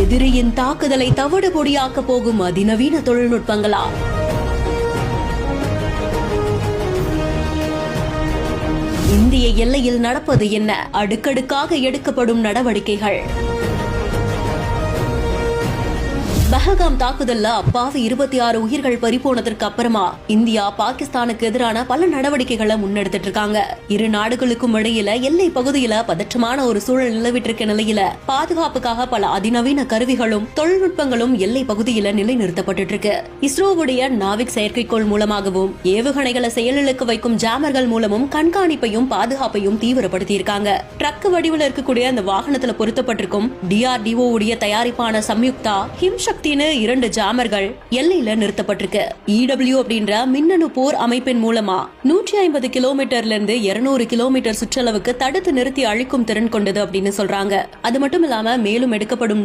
எதிரியின் தாக்குதலை தவிடு பொடியாக்க போகும் அதிநவீன தொழில்நுட்பங்களா? இந்திய எல்லையில் நடப்பது என்ன? அடுக்கடுக்காக எடுக்கப்படும் நடவடிக்கைகள். பஹல்காம் தாக்குதல்ல அப்பாவி 26 உயிர்கள் பறிபோனதற்கு அப்புறமா இந்தியா பாகிஸ்தானுக்கு எதிரான பல நடவடிக்கைகளை முன்னெடுத்துட்டு இருக்காங்க. இரு நாடுகளுக்கும் இடையில எல்லை பகுதியில பதற்றமான ஒரு சூழல் நிலவிட்டு இருக்க நிலையில பாதுகாப்புக்காக பல அதிநவீன கருவிகளும் தொழில்நுட்பங்களும் எல்லை பகுதியில நிலைநிறுத்தப்பட்டு இருக்கு. இஸ்ரோவுடைய நாவிக் செயற்கைக்கோள் மூலமாகவும் ஏவுகணைகளை செயலிழக்க வைக்கும் ஜாமர்கள் மூலமும் கண்காணிப்பையும் பாதுகாப்பையும் தீவிரப்படுத்தி இருக்காங்க. ட்ரக் வடிவில் இருக்கக்கூடிய அந்த வாகனத்துல பொருத்தப்பட்டிருக்கும் DRDO உடைய தயாரிப்பான சம்யுக்தா ஹிம்சக்தின்னு 2 ஜாமர்கள் எல்லையில நிறுத்தப்பட்டிருக்கு. EW அப்படின்ற மின்னணு போர் அமைப்பின் மூலமா 150 கிலோமீட்டர்ல இருந்து 200 கிலோமீட்டர் சுற்றளவுக்கு தடுத்து நிறுத்தி அழிக்கும் திறன் கொண்டது அப்படின்னு சொல்றாங்க. அது மட்டும் இல்லாம மேலும் எடுக்கப்படும்